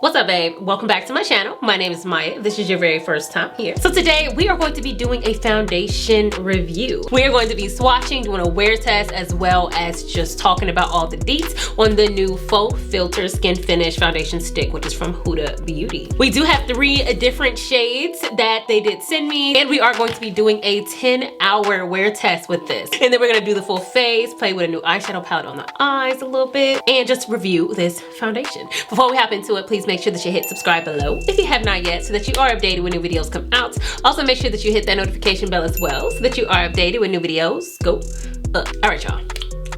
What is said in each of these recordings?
What's up, babe? Welcome back to my channel. My name is Maya. This is your very first time here. So today we are going to be doing a foundation review. We are going to be swatching, doing a wear test, as well as just talking about all the deets on the new Faux Filter Skin Finish Foundation Stick, which is from Huda Beauty. We do have 3 different shades that they did send me, and we are going to be doing a 10-hour wear test with this. And then we're gonna do the full face, play with a new eyeshadow palette on the eyes a little bit, and just review this foundation. Before we hop into it, please make sure that you hit subscribe below if you have not yet, so that you are updated when new videos come out. Also make sure that you hit that notification bell as well, so that you are updated when new videos go up. All right, y'all,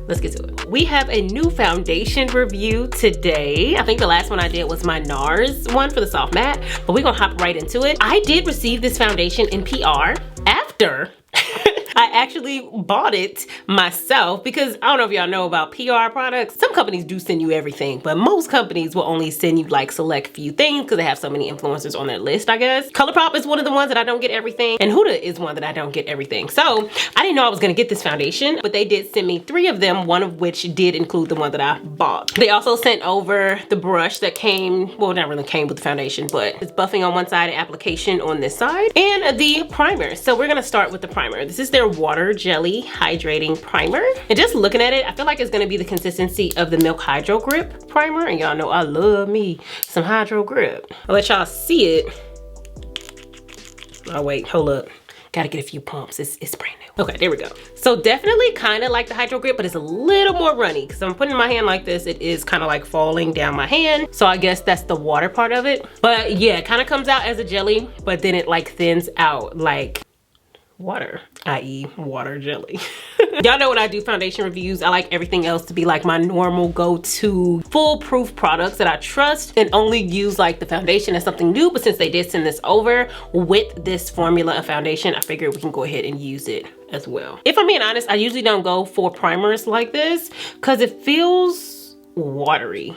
let's get to it. We have a new foundation review today. I think the last one I did was my NARS one for the soft matte, but we're gonna hop right into it. I did receive this foundation in PR after I actually bought it myself, because I don't know if y'all know about PR products. Some companies do send you everything, but most companies will only send you like select few things because they have so many influencers on their list, I guess. Colourpop is one of the ones that I don't get everything, and Huda is one that I don't get everything. So I didn't know I was gonna get this foundation, but they did send me 3 of them, one of which did include the one that I bought. They also sent over the brush that came, well, not really came with the foundation, but it's buffing on one side and application on this side, and the primer. So we're gonna start with the primer. This is their water jelly hydrating primer, and just looking at it, I feel like it's gonna be the consistency of the Milk Hydro Grip primer, and y'all know I love me some Hydro Grip. I'll let y'all see it. Oh wait, hold up, gotta get a few pumps. It's brand new. Okay, there we go. So definitely kind of like the Hydro Grip, but it's a little more runny because I'm putting my hand like this. It is kind of like falling down my hand, so I guess that's the water part of it. But yeah, it kind of comes out as a jelly, but then it like thins out like water, i.e. water jelly. Y'all know when I do foundation reviews, I like everything else to be like my normal go-to foolproof products that I trust, and only use like the foundation as something new. But since they did send this over with this formula of foundation, I figured we can go ahead and use it as well. If I'm being honest, I usually don't go for primers like this because it feels watery.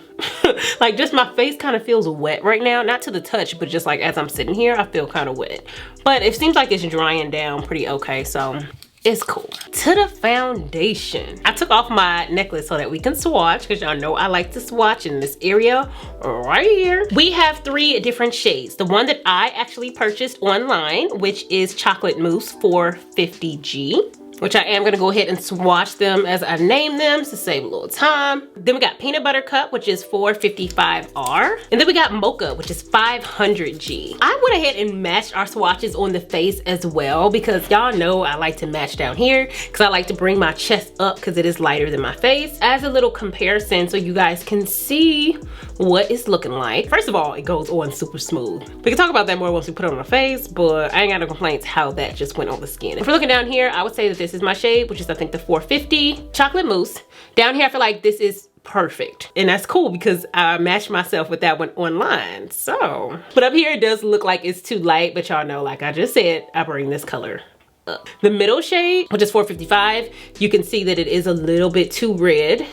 Like just my face kind of feels wet right now, not to the touch, but just like as I'm sitting here, I feel kind of wet. But it seems like it's drying down pretty okay, so it's cool. To the foundation, I took off my necklace so that we can swatch, because y'all know I like to swatch in this area right here. We have 3 different shades. The one that I actually purchased online, which is Chocolate Mousse 450G, which I am gonna go ahead and swatch them as I name them to save a little time. Then we got Peanut Butter Cup, which is 455R. And then we got Mocha, which is 500G. I went ahead and matched our swatches on the face as well, because y'all know I like to match down here, because I like to bring my chest up because it is lighter than my face, as a little comparison so you guys can see what it's looking like. First of all, it goes on super smooth. We can talk about that more once we put it on our face, but I ain't got no complaints how that just went on the skin. If we're looking down here, I would say that this is my shade, which is I think the 450 Chocolate Mousse. Down here, I feel like this is perfect, and that's cool because I matched myself with that one online. So, but up here it does look like it's too light, but y'all know, like I just said, I bring this color up. The middle shade, which is 455, you can see that it is a little bit too red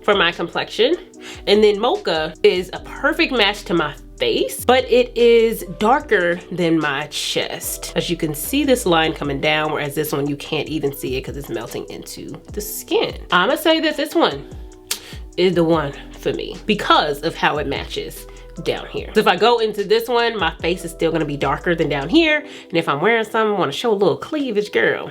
for my complexion. And then Mocha is a perfect match to my face, but it is darker than my chest. As you can see this line coming down, whereas this one you can't even see it because it's melting into the skin. I'm gonna say that this one is the one for me because of how it matches down here. So if I go into this one, my face is still gonna be darker than down here, and if I'm wearing something, I want to show a little cleavage, girl,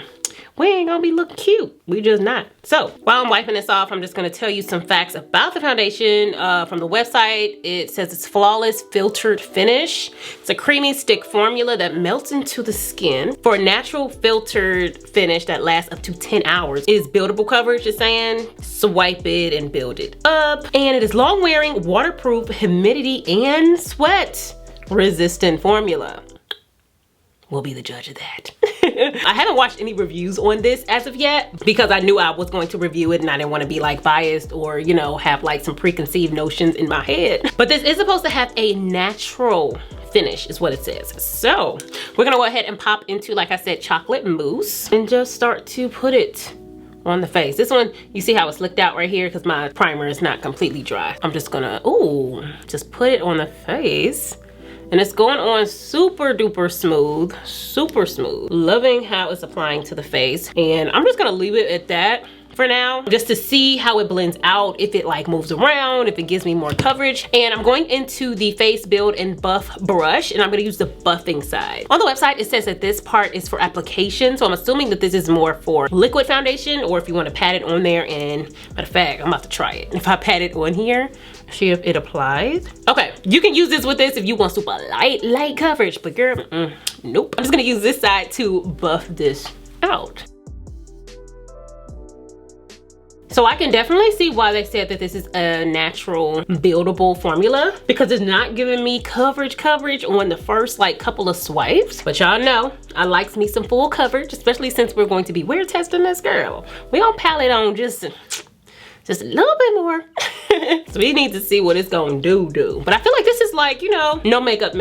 we ain't gonna be looking cute. We just not. So while I'm wiping this off, I'm just gonna tell you some facts about the foundation. From the website, it says it's flawless filtered finish. It's a creamy stick formula that melts into the skin for a natural filtered finish that lasts up to 10 hours. It is buildable coverage, just saying. Swipe it and build it up. And it is long wearing, waterproof, humidity and sweat resistant formula. We'll be the judge of that. I haven't watched any reviews on this as of yet because I knew I was going to review it and I didn't want to be like biased or, you know, have like some preconceived notions in my head. But this is supposed to have a natural finish is what it says. So we're gonna go ahead and pop into, like I said, Chocolate Mousse and just start to put it on the face. This one, you see how it's slicked out right here because my primer is not completely dry. I'm just gonna, ooh, just put it on the face. And it's going on super duper smooth, super smooth. Loving how it's applying to the face. And I'm just gonna leave it at that for now, just to see how it blends out, if it like moves around, if it gives me more coverage. And I'm going into the Face Build and Buff brush, and I'm gonna use the buffing side. On the website, it says that this part is for application, so I'm assuming that this is more for liquid foundation, or if you wanna pat it on there. And matter of fact, I'm about to try it. If I pat it on here, see if it applies. Okay, you can use this with this if you want super light coverage, but girl, nope. I'm just gonna use this side to buff this out. So I can definitely see why they said that this is a natural buildable formula, because it's not giving me coverage on the first like couple of swipes. But y'all know I likes me some full coverage, especially since we're going to be wear testing this girl. We gonna palette on just a little bit more. So we need to see what it's gonna do. But I feel like this is like, you know, no makeup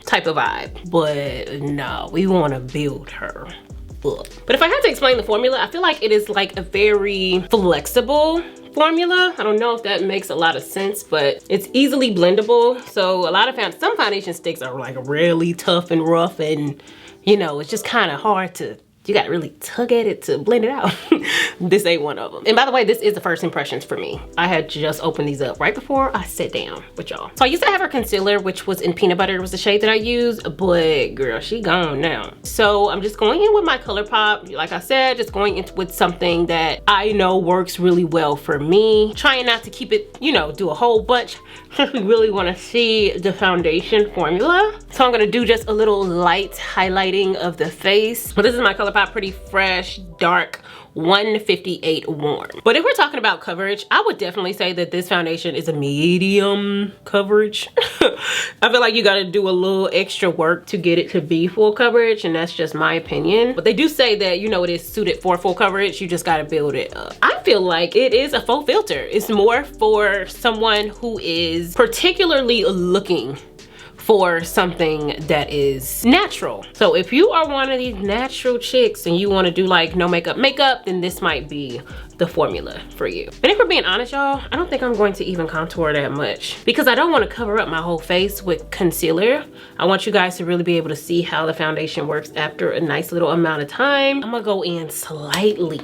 type of vibe. But no, we wanna build her up. But if I had to explain the formula, I feel like it is like a very flexible formula. I don't know if that makes a lot of sense, but it's easily blendable. So a lot of some foundation sticks are like really tough and rough, and you know, it's just kind of hard to, you gotta really tug at it to blend it out. This ain't one of them. And by the way, this is the first impressions for me. I had just opened these up right before I sat down with y'all. So I used to have her concealer, which was in Peanut Butter. It was the shade that I used, but girl, she gone now. So I'm just going in with my Colourpop. Like I said, just going in with something that I know works really well for me. Trying not to keep it, you know, do a whole bunch. Since we really wanna see the foundation formula. So I'm gonna do just a little light highlighting of the face. But this is my Colourpop Pretty Fresh Dark 158 Warm. But if we're talking about coverage, I would definitely say that this foundation is a medium coverage. I feel like you gotta do a little extra work to get it to be full coverage, and that's just my opinion. But they do say that, you know, it is suited for full coverage. You just gotta build it up. I feel like it is a faux filter. It's more for someone who is particularly looking for something that is natural. So if you are one of these natural chicks and you want to do like no makeup, then this might be the formula for you. And if we're being honest, y'all, I don't think I'm going to even contour that much, because I don't want to cover up my whole face with concealer. I want you guys to really be able to see how the foundation works after a nice little amount of time. I'm gonna go in slightly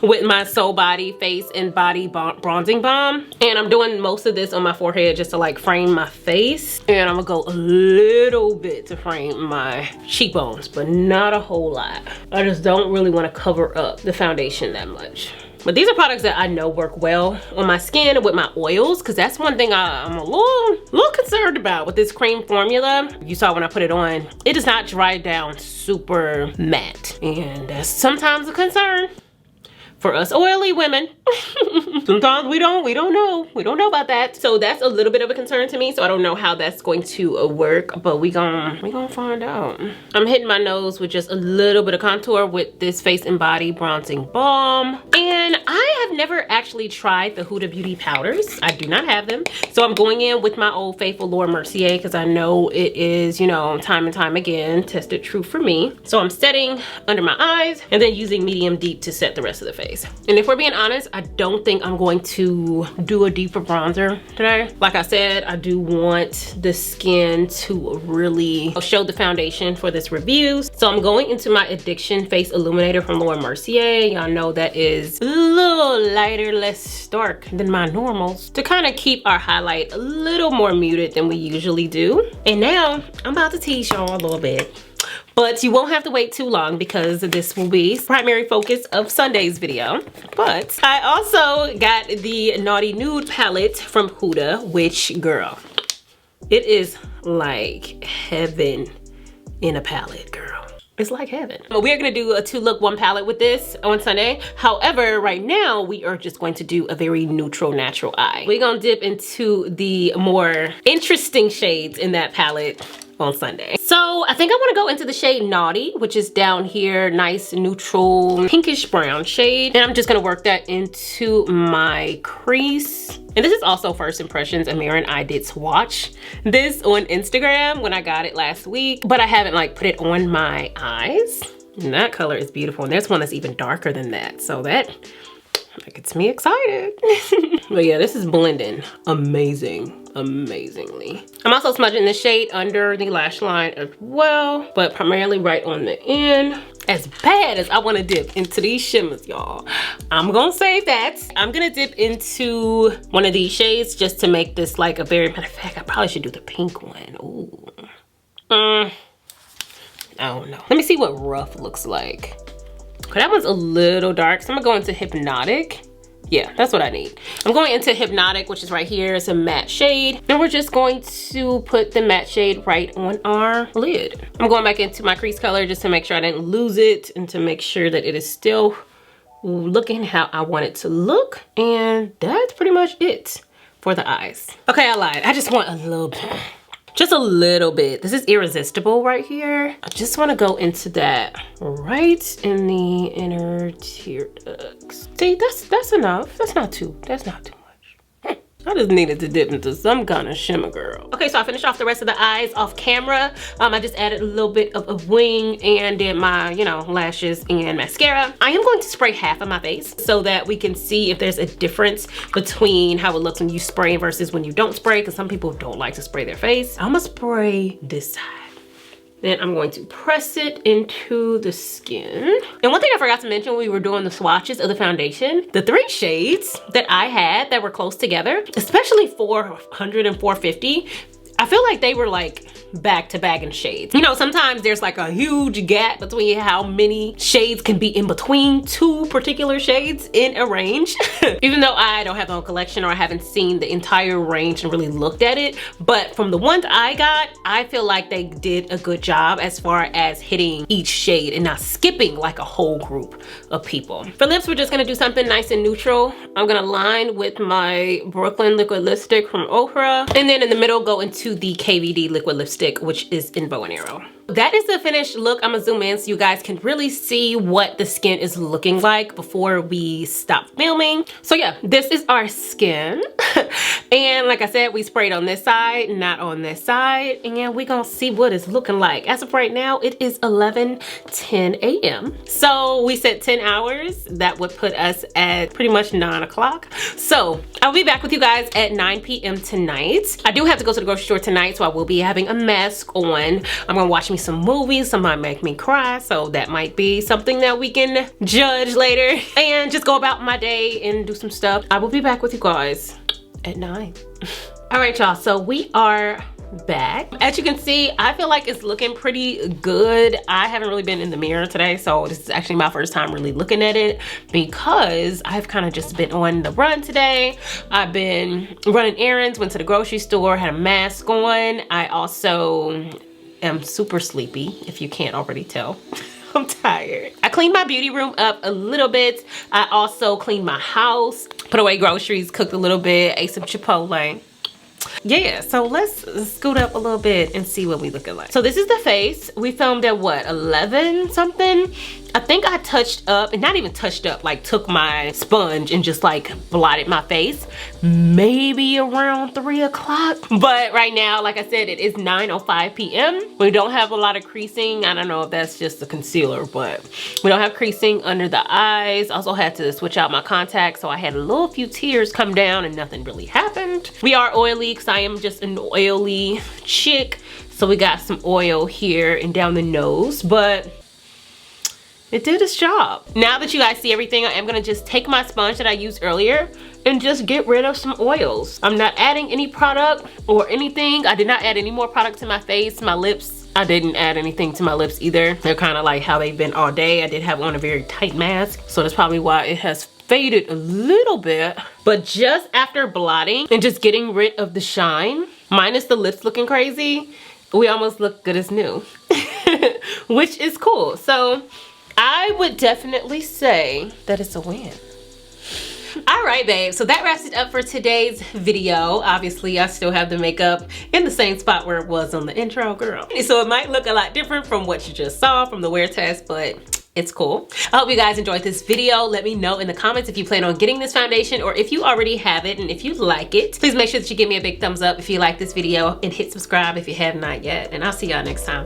with my Soul Body Face and Body Bronzing Balm, and I'm doing most of this on my forehead just to like frame my face, and I'm gonna go a little bit to frame my cheekbones, but not a whole lot. I just don't really want to cover up the foundation that much. But these are products that I know work well on my skin and with my oils, because that's one thing I'm a little concerned about with this cream formula. You saw when I put it on, it does not dry down super matte, and that's sometimes a concern for us oily women. Sometimes we don't know about that. So that's a little bit of a concern to me. So I don't know how that's going to work, but we gonna find out. I'm hitting my nose with just a little bit of contour with this Face and Body Bronzing Balm. And I have never actually tried the Huda Beauty powders. I do not have them. So I'm going in with my old faithful Mercier, because I know it is, you know, time and time again, tested true for me. So I'm setting under my eyes and then using medium deep to set the rest of the face. And if we're being honest, I don't think I'm going to do a deeper bronzer today. Like I said, I do want the skin to really show the foundation for this review. So I'm going into my Addiction Face Illuminator from Mercier. Y'all know that is a little lighter, less dark than my normals, to kind of keep our highlight a little more muted than we usually do. And now I'm about to tease y'all a little bit. But you won't have to wait too long, because this will be primary focus of Sunday's video. But I also got the Naughty Nude palette from Huda, which, girl, it is like heaven in a palette, girl. It's like heaven. We're gonna do a 2-look 1 palette with this on Sunday. However, right now we are just going to do a very neutral, natural eye. We're gonna dip into the more interesting shades in that palette on Sunday. So I think I want to go into the shade Naughty, which is down here, nice neutral pinkish brown shade, and I'm just gonna work that into my crease. And this is also first impressions. Amira and I did swatch this on Instagram when I got it last week, but I haven't like put it on my eyes. And that color is beautiful, and there's one that's even darker than that, so that That gets me excited. But yeah, this is blending amazingly. I'm also smudging the shade under the lash line as well, but primarily right on the end. As bad as I want to dip into these shimmers, y'all, I'm gonna save that. I'm gonna dip into one of these shades just to make this like a very, matter of fact, I probably should do the pink one. Ooh. I don't know. Let me see what rough looks like. Okay, that one's a little dark, so I'm gonna go into Hypnotic. Yeah, that's what I need. I'm going into Hypnotic, which is right here. It's a matte shade. And we're just going to put the matte shade right on our lid. I'm going back into my crease color just to make sure I didn't lose it and to make sure that it is still looking how I want it to look. And that's pretty much it for the eyes. Okay, I lied. I just want a little bit. Just a little bit. This is Irresistible right here. I just want to go into that right in the inner tear ducts. See, that's enough. That's not too much. I just needed to dip into some kind of shimmer, girl. Okay, so I finished off the rest of the eyes off camera. I just added a little bit of a wing and did my, you know, lashes and mascara. I am going to spray half of my face so that we can see if there's a difference between how it looks when you spray versus when you don't spray, because some people don't like to spray their face. I'm gonna spray this side. Then I'm going to press it into the skin. And one thing I forgot to mention when we were doing the swatches of the foundation, the 3 shades that I had that were close together, especially 400 and 450, I feel like they were like back to back in shades. You know, sometimes there's like a huge gap between how many shades can be in between 2 particular shades in a range. Even though I don't have my own collection or I haven't seen the entire range and really looked at it, but from the ones I got, I feel like they did a good job as far as hitting each shade and not skipping like a whole group of people. For lips, we're just gonna do something nice and neutral. I'm gonna line with my Brooklyn Liquid Lipstick from OFRA, and then in the middle go into the KVD Liquid Lipstick, which is in Bow and Arrow. That is the finished look. I'm gonna zoom in so you guys can really see what the skin is looking like before we stop filming. So yeah, this is our skin. And like I said, we sprayed on this side, not on this side. And we're gonna see what it's looking like. As of right now, it is 11:10 a.m. So we said 10 hours. That would put us at pretty much 9 o'clock. So I'll be back with you guys at 9 p.m. tonight. I do have to go to the grocery store tonight, so I will be having a mask on. I'm gonna watch me some movies. Some might make me cry, so that might be something that we can judge later and just go about my day and do some stuff. I will be back with you guys at 9. All right, y'all, so we are back. As you can see, I feel like it's looking pretty good. I haven't really been in the mirror today, so this is actually my first time really looking at it because I've kind of just been on the run today. I've been running errands, went to the grocery store, had a mask on. I also am super sleepy, if you can't already tell. I'm tired. I cleaned my beauty room up a little bit. I also cleaned my house, put away groceries, cooked a little bit, ate some Chipotle. Yeah, so let's scoot up a little bit and see what we looking like. So this is the face. We filmed at what, 11 something? I think I touched up, and not even touched up, like took my sponge and just like blotted my face maybe around 3 o'clock. But right now, like I said, it is 9:05 p.m. We don't have a lot of creasing. I don't know if that's just the concealer, but we don't have creasing under the eyes. Also had to switch out my contacts, so I had a little few tears come down and nothing really happened. We are oily because I am just an oily chick. So we got some oil here and down the nose, but it did its job. Now that you guys see everything, I am gonna just take my sponge that I used earlier and just get rid of some oils. I'm not adding any product or anything. I did not add any more product to my face. My lips, I didn't add anything to my lips either. They're kind of like how they've been all day. I did have on a very tight mask, so that's probably why it has faded a little bit. But just after blotting and just getting rid of the shine, minus the lips looking crazy, we almost look good as new, which is cool. So I would definitely say that it's a win. All right, babe, so that wraps it up for today's video. Obviously, I still have the makeup in the same spot where it was on the intro, girl. So it might look a lot different from what you just saw from the wear test, but it's cool. I hope you guys enjoyed this video. Let me know in the comments if you plan on getting this foundation or if you already have it, and if you like it, please make sure that you give me a big thumbs up if you like this video and hit subscribe if you have not yet, and I'll see y'all next time.